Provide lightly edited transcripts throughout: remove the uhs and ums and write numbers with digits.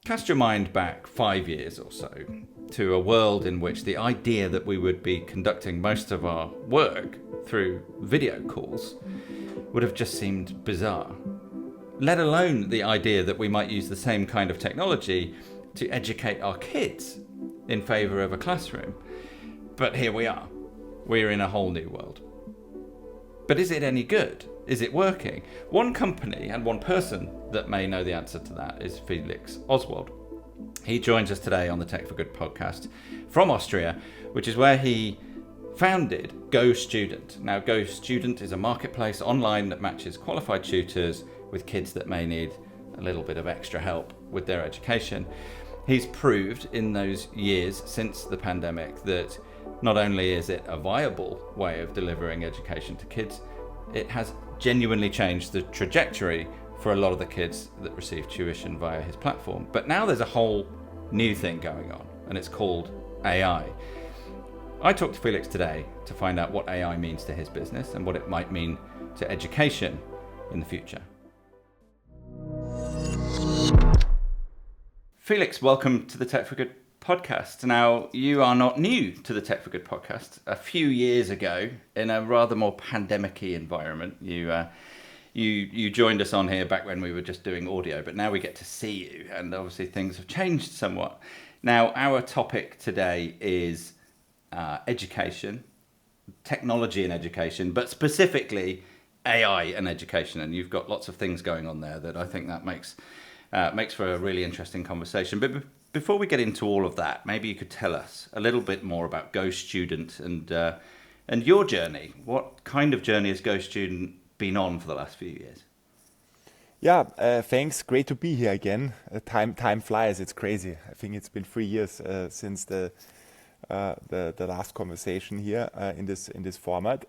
Cast your mind back 5 years or so to a world in which the idea that we would be conducting most of our work through video calls would have just seemed bizarre. Let alone the idea that we might use the same kind of technology to educate our kids in favour of a classroom. But here we are. We're in a whole new world. But is it any good? Is it working? One company and one person that may know the answer to that is Felix Ohswald. He joins us today on the Tech for Good podcast from Austria, which is where he founded GoStudent. Now, GoStudent is a marketplace online that matches qualified tutors with kids that may need a little bit of extra help with their education. He's proved in those years since the pandemic that not only is it a viable way of delivering education to kids, it has genuinely changed the trajectory for a lot of the kids that receive tuition via his platform. But now there's a whole new thing going on, and it's called AI. I talked to Felix today to find out what AI means to his business and what it might mean to education in the future. Felix, welcome to the Tech for Good podcast. Now, you are not new to the Tech for Good podcast. A few years ago, in a rather more pandemic-y environment, you joined us on here back when we were just doing audio, but now we get to see you, and obviously things have changed somewhat. Now, our topic today is education, technology and education, but specifically AI and education, and you've got lots of things going on there that I think that makes for a really interesting conversation. But before we get into all of that, maybe you could tell us a little bit more about GoStudent and your journey. What kind of journey has GoStudent been on for the last few years? Yeah, thanks. Great to be here again. Time flies. It's crazy. I think it's been 3 years since the last conversation here in this format.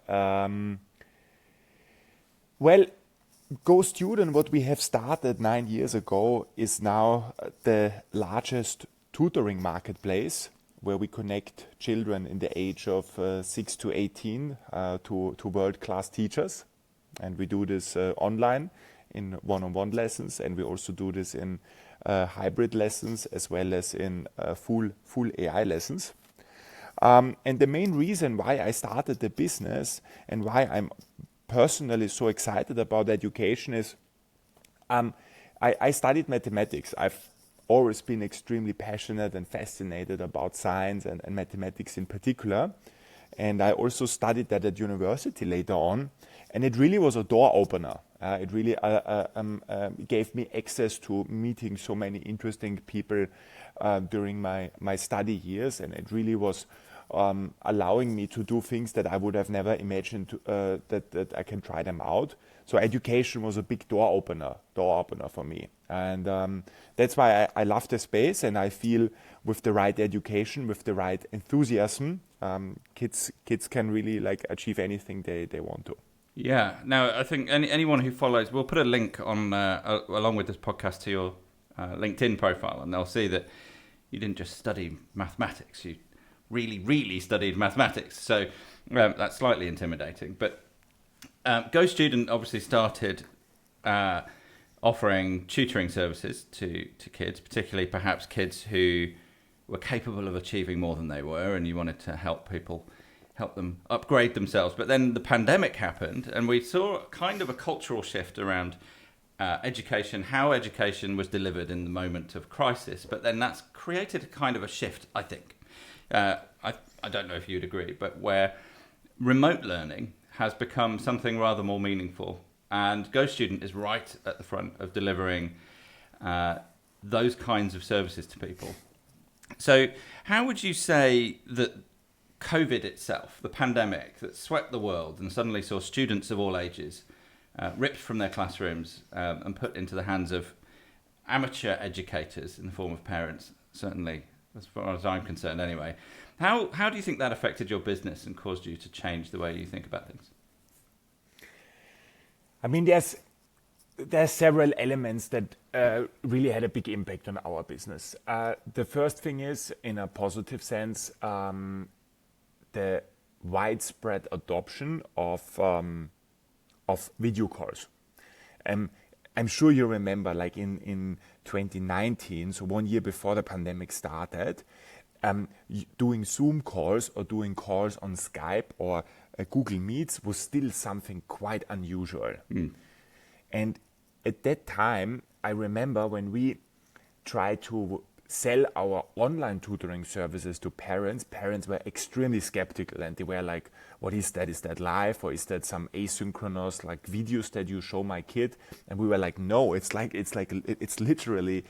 Well, GoStudent, what we have started 9 years ago, is now the largest tutoring marketplace where we connect children in the age of 6 to 18 to world-class teachers. And we do this online in one-on-one lessons, and we also do this in hybrid lessons as well as in full AI lessons. And the main reason why I started the business and why I'm personally so excited about education is I studied mathematics. I've always been extremely passionate and fascinated about science and mathematics in particular. And I also studied that at university later on. And it really was a door opener. It really gave me access to meeting so many interesting people during my study years. And it really was allowing me to do things that I would have never imagined that I can try them out. So education was a big door opener for me. And that's why I love the space, and I feel with the right education, with the right enthusiasm, kids can really achieve anything they want to. Yeah. Now, I think anyone who follows, we'll put a link on along with this podcast to your LinkedIn profile, and they'll see that you didn't just study mathematics. You really studied mathematics. So that's slightly intimidating. But GoStudent obviously started offering tutoring services to kids, particularly perhaps kids who were capable of achieving more than they were, and you wanted to help them upgrade themselves. But then the pandemic happened, and we saw kind of a cultural shift around education, how education was delivered in the moment of crisis. But then that's created a kind of a shift, I think. I don't know if you'd agree, but where remote learning has become something rather more meaningful. And GoStudent is right at the front of delivering those kinds of services to people. So how would you say that COVID itself, the pandemic that swept the world and suddenly saw students of all ages ripped from their classrooms and put into the hands of amateur educators in the form of parents, certainly as far as I'm concerned anyway. How do you think that affected your business and caused you to change the way you think about things? I mean, there's several elements that really had a big impact on our business. The first thing is, in a positive sense, the widespread adoption of video calls. I'm sure you remember, like in 2019, so 1 year before the pandemic started, doing Zoom calls or doing calls on Skype or Google Meets was still something quite unusual. And at that time, I remember when we tried to sell our online tutoring services to parents, parents were extremely skeptical and they were like, what is that? Is that live or is that some asynchronous like videos that you show my kid? And we were like, no, it's literally,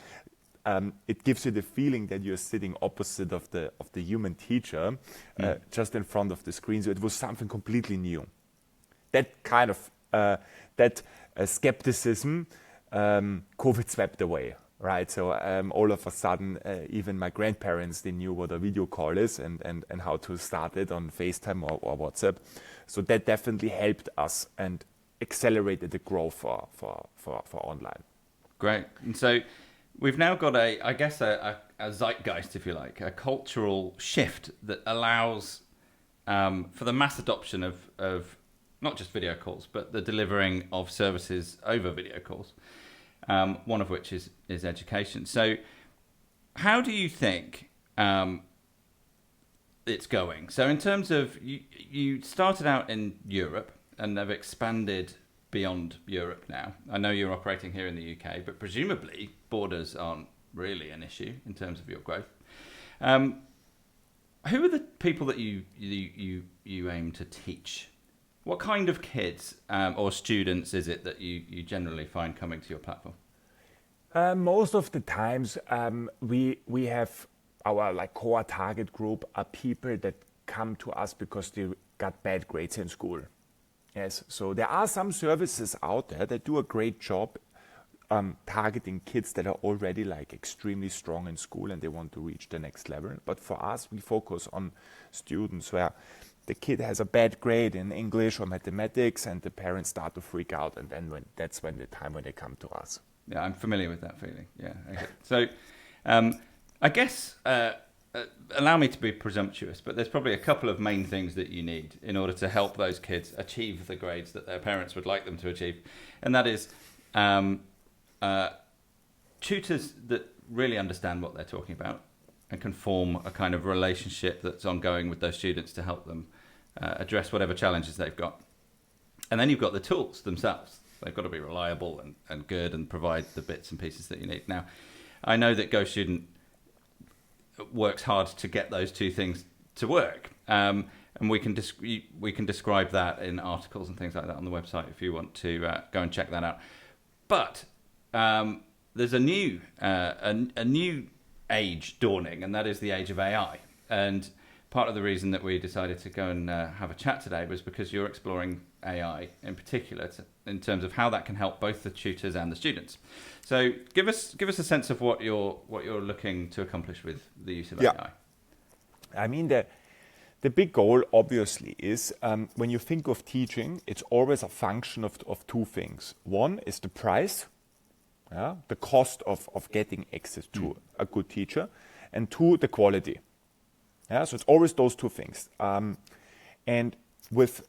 it gives you the feeling that you're sitting opposite of the human teacher, just in front of the screen. So it was something completely new. That kind of, skepticism, COVID swept away. Right, so all of a sudden, even my grandparents, they knew what a video call is and how to start it on FaceTime or WhatsApp. So that definitely helped us and accelerated the growth for online. Great. And so we've now got a zeitgeist, if you like, a cultural shift that allows for the mass adoption of not just video calls, but the delivering of services over video calls. One of which is education. So how do you think it's going? So in terms of, you started out in Europe and have expanded beyond Europe now. I know you're operating here in the UK, but presumably borders aren't really an issue in terms of your growth. Who are the people that you aim to teach? What kind of kids or students is it that you generally find coming to your platform? Most of the times, we have our like core target group are people that come to us because they got bad grades in school. Yes, so there are some services out there that do a great job targeting kids that are already like extremely strong in school and they want to reach the next level. But for us, we focus on students where the kid has a bad grade in English or mathematics and the parents start to freak out, and then that's when the time when they come to us. Yeah, I'm familiar with that feeling. Yeah. Okay. So I guess, allow me to be presumptuous, but there's probably a couple of main things that you need in order to help those kids achieve the grades that their parents would like them to achieve. And that is tutors that really understand what they're talking about and can form a kind of relationship that's ongoing with those students to help them address whatever challenges they've got. And then you've got the tools themselves. They've got to be reliable and good and provide the bits and pieces that you need. Now, I know that GoStudent works hard to get those two things to work. And we can describe that in articles and things like that on the website if you want to go and check that out. But there's a new age dawning, and that is the age of AI. And part of the reason that we decided to go and have a chat today was because you're exploring AI in particular in terms of how that can help both the tutors and the students. So give us a sense of what you're looking to accomplish with the use of AI. I mean, the big goal obviously is when you think of teaching, it's always a function of two things. One is the price, the cost of getting access to a good teacher, and two, the quality. Yeah, so it's always those two things. And with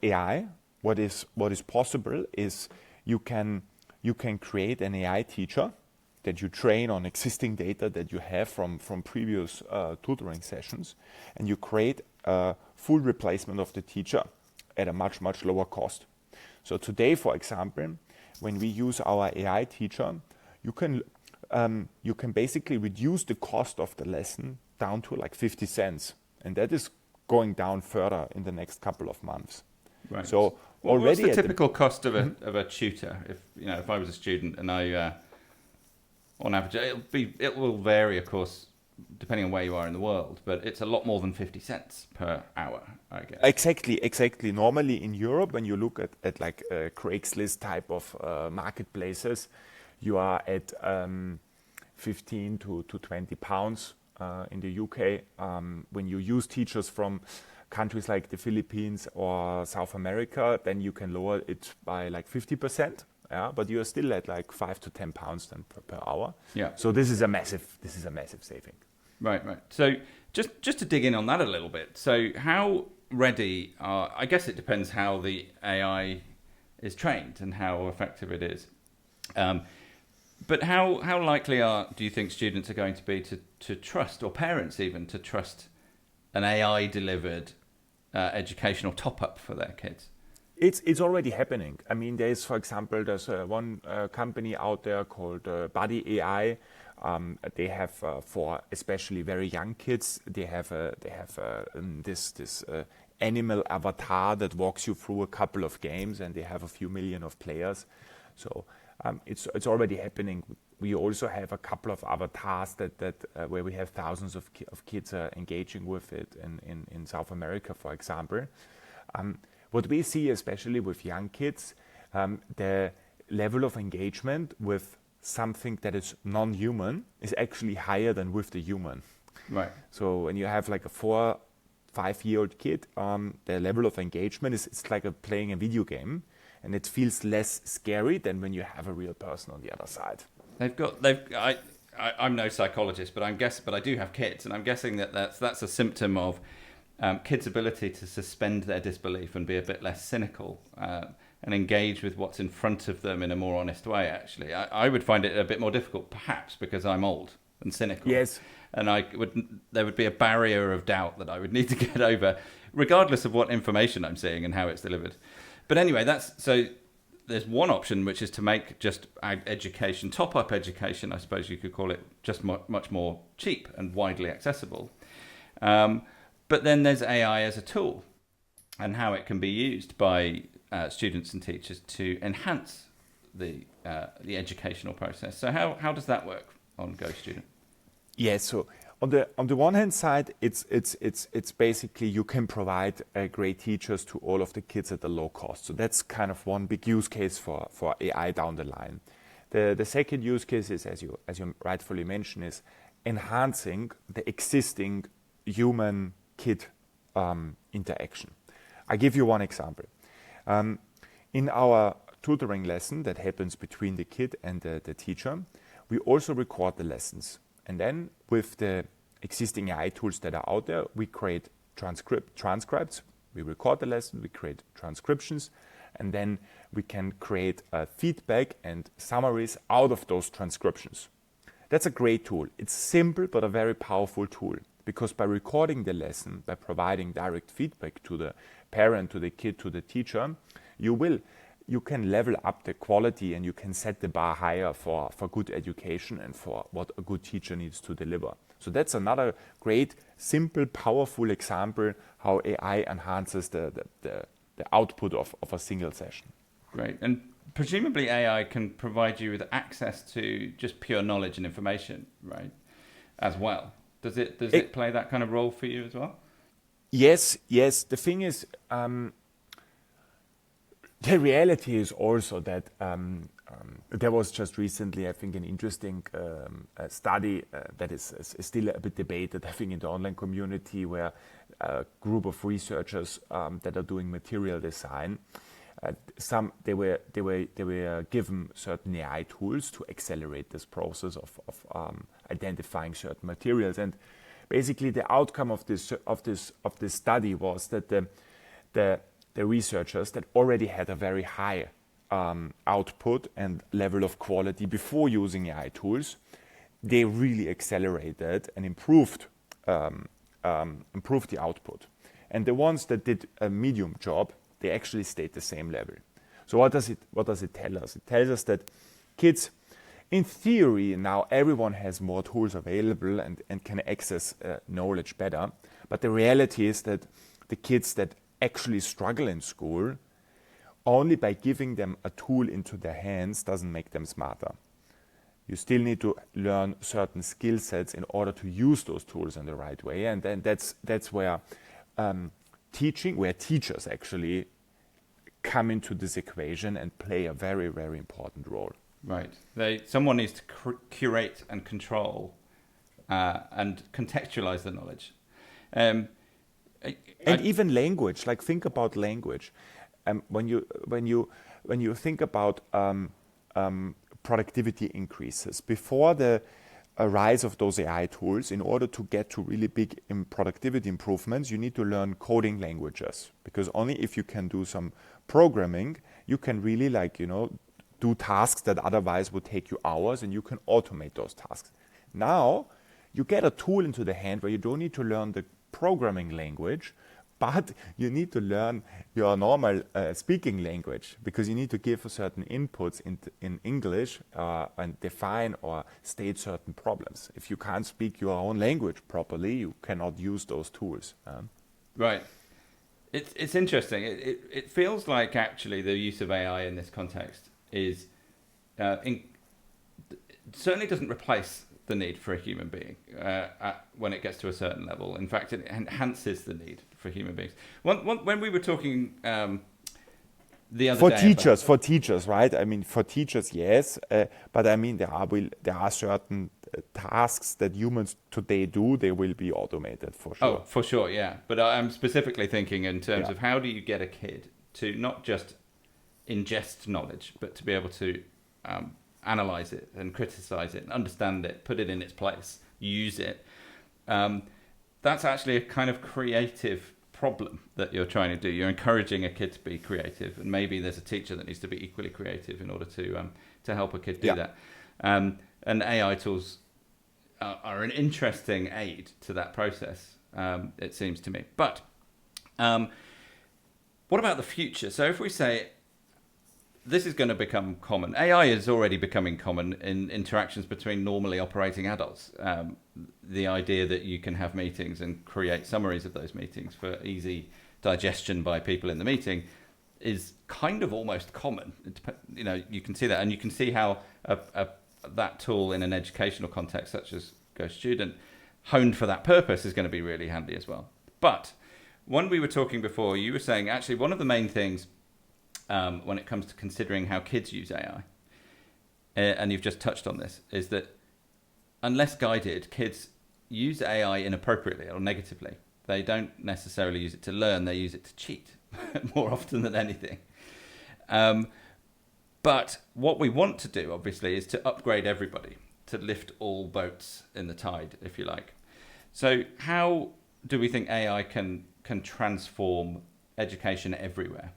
AI, what is possible is you can create an AI teacher that you train on existing data that you have from previous tutoring sessions, and you create a full replacement of the teacher at a much lower cost. So today, for example, when we use our AI teacher, you can basically reduce the cost of the lesson down to like 50 cents, and that is going down further in the next couple of months. Right. So what's the typical cost of a tutor? If I was a student and I, on average, it will vary, of course, depending on where you are in the world, but it's a lot more than 50 cents per hour, I guess. Exactly. Normally in Europe, when you look at like Craigslist type of marketplaces, you are at 15 to 20 pounds. In the UK, when you use teachers from countries like the Philippines or South America, then you can lower it by like 50%. Yeah, but you are still at like 5 to 10 pounds then per hour. Yeah. So this is a massive saving. Right. So just to dig in on that a little bit. So how ready are? I guess it depends how the AI is trained and how effective it is. But how likely do you think students are going to be to trust, or parents even, to trust an AI delivered educational top up for their kids? It's already happening. I mean, for example, there's one company out there called Buddy AI. They have for especially very young kids. They have this animal avatar that walks you through a couple of games, and they have a few million of players. So it's already happening. We also have a couple of avatars that where we have thousands of kids engaging with it in South America, for example. What we see, especially with young kids, the level of engagement with something that is non-human is actually higher than with the human. Right. So when you have like a 4-5-year-old kid, the level of engagement it's like playing a video game, and it feels less scary than when you have a real person on the other side. I'm no psychologist, but I do have kids, and I'm guessing that's a symptom of kids' ability to suspend their disbelief and be a bit less cynical and engage with what's in front of them in a more honest way. Actually, I would find it a bit more difficult, perhaps because I'm old and cynical. Yes, and there would be a barrier of doubt that I would need to get over, regardless of what information I'm seeing and how it's delivered. But anyway, there's one option, which is to make just education, top-up education, I suppose you could call it, just much more cheap and widely accessible. But then there's AI as a tool, and how it can be used by students and teachers to enhance the educational process. So how does that work on GoStudent? Yes. So on the one hand side, it's basically you can provide great teachers to all of the kids at a low cost. So that's kind of one big use case for AI down the line. The second use case is, as you rightfully mentioned, is enhancing the existing human kid interaction. I give you one example. In our tutoring lesson that happens between the kid and the teacher, we also record the lessons. And then with the existing AI tools that are out there, we create transcripts. We record the lesson, we create transcriptions, and then we can create feedback and summaries out of those transcriptions. That's a great tool. It's simple, but a very powerful tool, because by recording the lesson, by providing direct feedback to the parent, to the kid, to the teacher, you can level up the quality, and you can set the bar higher for good education and for what a good teacher needs to deliver. So that's another great, simple, powerful example how AI enhances the output of a single session. Great. And presumably AI can provide you with access to just pure knowledge and information, right, as well. Does it play that kind of role for you as well? Yes. The thing is, the reality is also that there was just recently, I think, an interesting study that is still a bit debated, I think, in the online community, where a group of researchers that are doing material design, they were given certain AI tools to accelerate this process of identifying certain materials, and basically the outcome of this study was that the researchers that already had a very high output and level of quality before using AI tools, they really accelerated and improved the output. And the ones that did a medium job, they actually stayed the same level. So what does it tell us? It tells us that kids, in theory, now everyone has more tools available and can access knowledge better. But the reality is that the kids that actually struggle in school, only by giving them a tool into their hands doesn't make them smarter. You still need to learn certain skill sets in order to use those tools in the right way. And then that's where teachers actually come into this equation and play a very, very important role. Right. Someone needs to curate and control and contextualize the knowledge. And even language. Like, think about language. When you think about productivity increases before the rise of those AI tools, in order to get to really big productivity improvements, you need to learn coding languages, because only if you can do some programming, you can really do tasks that otherwise would take you hours, and you can automate those tasks. Now, you get a tool into the hand where you don't need to learn the programming language, but you need to learn your normal speaking language, because you need to give certain inputs in English and define or state certain problems. If you can't speak your own language properly, you cannot use those tools. Right. It's interesting. It feels like actually the use of AI in this context is certainly doesn't replace the need for a human being when it gets to a certain level. In fact, it enhances the need for human beings. When we were talking the other day for teachers, right? I mean, for teachers, yes, but I mean there are certain tasks that humans today do. They will be automated for sure. Oh, for sure, yeah. But I'm specifically thinking in terms of how do you get a kid to not just ingest knowledge, but to be able to analyze it and criticize it and understand it, put it in its place, use it. That's actually a kind of creative problem that you're trying to do. You're encouraging a kid to be creative, and maybe there's a teacher that needs to be equally creative in order to help a kid do that. And AI tools are an interesting aid to that process, it seems to me. But what about the future? So if we say this is going to become common. AI is already becoming common in interactions between normally operating adults. The idea that you can have meetings and create summaries of those meetings for easy digestion by people in the meeting is kind of almost common. You can see that, and you can see how that tool in an educational context such as GoStudent, honed for that purpose, is going to be really handy as well. But when we were talking before, you were saying actually one of the main things when it comes to considering how kids use AI, and you've just touched on this, is that unless guided, kids use AI inappropriately or negatively. They don't necessarily use it to learn, they use it to cheat more often than anything. But what we want to do, obviously, is to upgrade everybody, to lift all boats in the tide, if you like. So how do we think AI can transform education everywhere?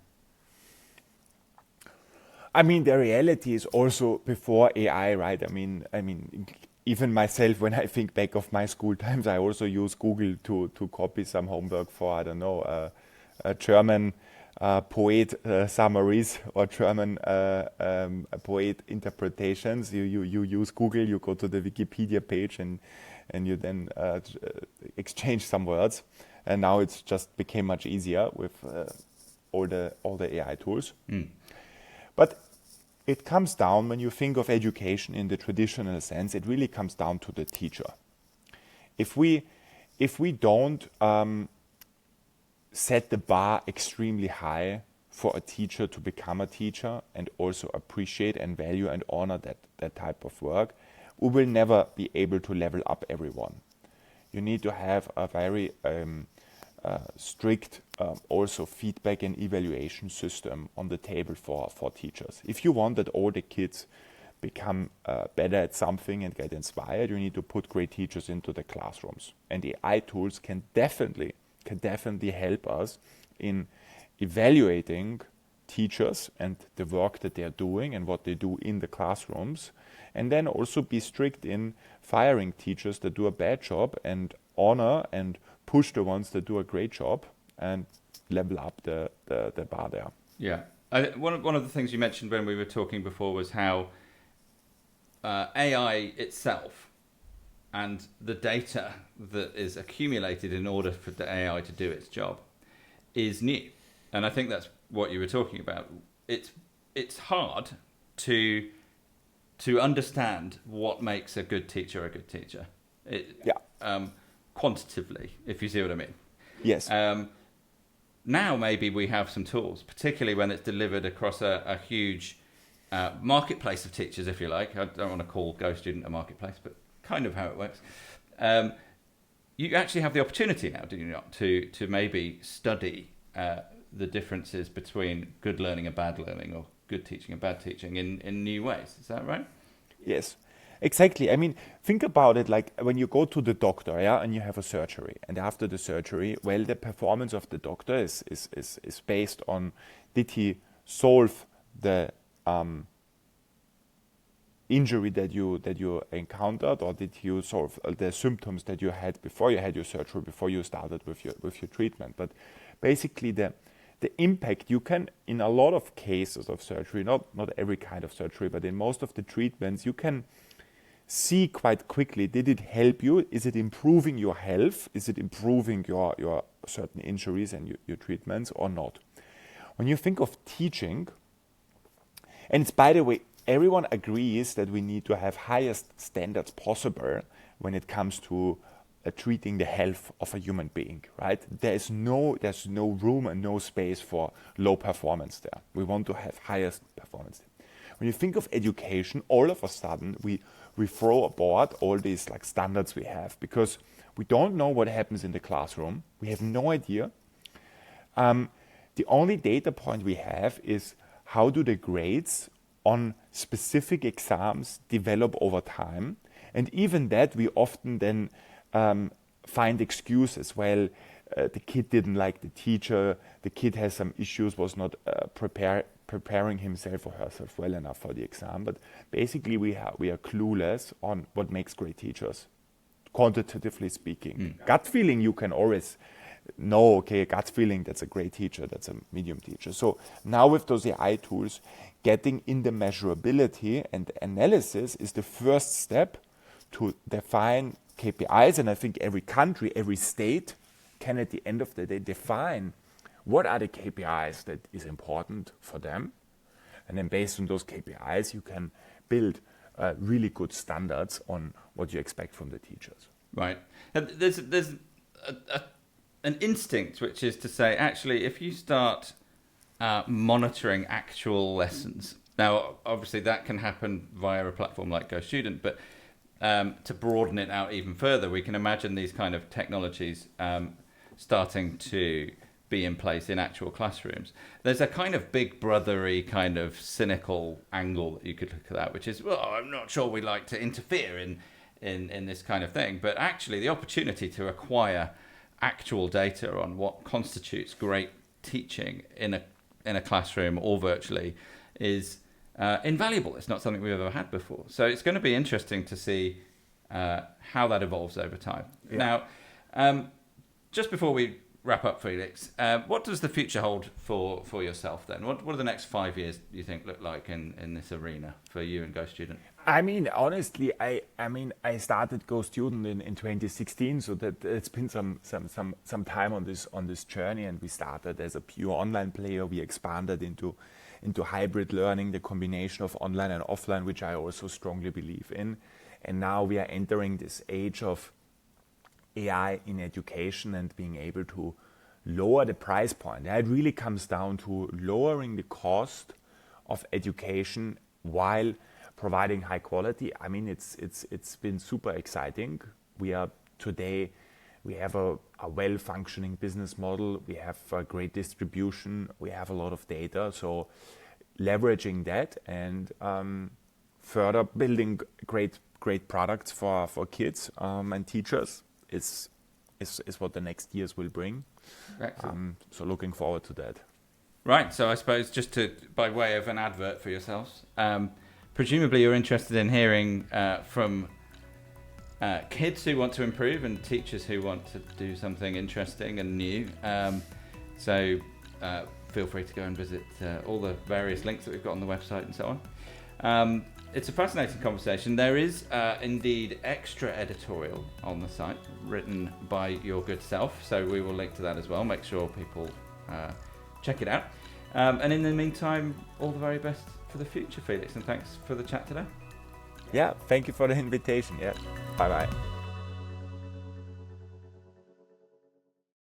I mean, the reality is also before AI, right? I mean, even myself, when I think back of my school times, I also use Google to copy some homework for, I don't know, German poet summaries or German poet interpretations. You use Google, you go to the Wikipedia page, and you then exchange some words. And now it's just became much easier with all the AI tools. But it comes down, when you think of education in the traditional sense, it really comes down to the teacher. If we don't set the bar extremely high for a teacher to become a teacher and also appreciate and value and honor that type of work, we will never be able to level up everyone. You need to have a very strict also feedback and evaluation system on the table for teachers. If you want that all the kids become better at something and get inspired, you need to put great teachers into the classrooms. And AI tools can definitely help us in evaluating teachers and the work that they're doing and what they do in the classrooms, and then also be strict in firing teachers that do a bad job and honor and push the ones that do a great job and level up the bar there. Yeah. One of the things you mentioned when we were talking before was how AI itself and the data that is accumulated in order for the AI to do its job is new. And I think that's what you were talking about. It's hard to understand what makes a good teacher a good teacher. Quantitatively, if you see what I mean. Yes. Now maybe we have some tools, particularly when it's delivered across a huge marketplace of teachers, if you like. I don't want to call GoStudent a marketplace, but kind of how it works. You actually have the opportunity now, do you not, to maybe study the differences between good learning and bad learning, or good teaching and bad teaching in new ways. Is that right? Yes. Exactly. I mean, think about it like when you go to the doctor, and you have a surgery, and after the surgery, well, the performance of the doctor is based on, did he solve the injury that you encountered, or did you solve the symptoms that you had before you had your surgery, before you started with your treatment. But basically the impact you can, in a lot of cases of surgery, not every kind of surgery, but in most of the treatments, you can see quite quickly, did it help you? Is it improving your health? Is it improving your certain injuries and your treatments or not? When you think of teaching, and it's, by the way, everyone agrees that we need to have highest standards possible when it comes to treating the health of a human being, right? There's no room and no space for low performance there. We want to have highest performance there. When you think of education, all of a sudden we throw aboard all these like standards we have, because we don't know what happens in the classroom. We have no idea. The only data point we have is how do the grades on specific exams develop over time. And even that we often then find excuses. Well, the kid didn't like the teacher, the kid has some issues, was not preparing himself or herself well enough for the exam. But basically we are clueless on what makes great teachers, quantitatively speaking. Gut feeling, you can always know, okay, gut feeling, that's a great teacher, that's a medium teacher. So now with those AI tools, getting in the measurability and the analysis is the first step to define KPIs. And I think every country, every state can at the end of the day define what are the KPIs that is important for them. And then based on those KPIs, you can build really good standards on what you expect from the teachers. Right. And there's an instinct, which is to say, actually, if you start monitoring actual lessons, now obviously that can happen via a platform like GoStudent, but to broaden it out even further, we can imagine these kind of technologies starting to be in place in actual classrooms. There's a kind of big brothery kind of cynical angle that you could look at that, which is, well, I'm not sure we like to interfere in this kind of thing, but actually the opportunity to acquire actual data on what constitutes great teaching in a classroom or virtually is invaluable. It's not something we've ever had before. So it's going to be interesting to see how that evolves over time. Yeah. Now, just before we wrap up, Felix, what does the future hold for yourself then? What do the next 5 years, do you think, look like in this arena for you and GoStudent? I mean, honestly, I started GoStudent in 2016, so that it's been some time on this journey, and we started as a pure online player. We expanded into hybrid learning, the combination of online and offline, which I also strongly believe in. And now we are entering this age of AI in education and being able to lower the price point. It really comes down to lowering the cost of education while providing high quality. I mean, it's been super exciting. We have a well-functioning business model. We have a great distribution. We have a lot of data. So leveraging that and further building great products for kids and teachers is what the next years will bring. So looking forward to that. Right. So I suppose just by way of an advert for yourselves, presumably you're interested in hearing from kids who want to improve and teachers who want to do something interesting and new. So feel free to go and visit all the various links that we've got on the website and so on. It's a fascinating conversation. There is indeed extra editorial on the site written by your good self. So we will link to that as well. Make sure people check it out. And in the meantime, all the very best for the future, Felix. And thanks for the chat today. Yeah, thank you for the invitation. Yeah, bye-bye.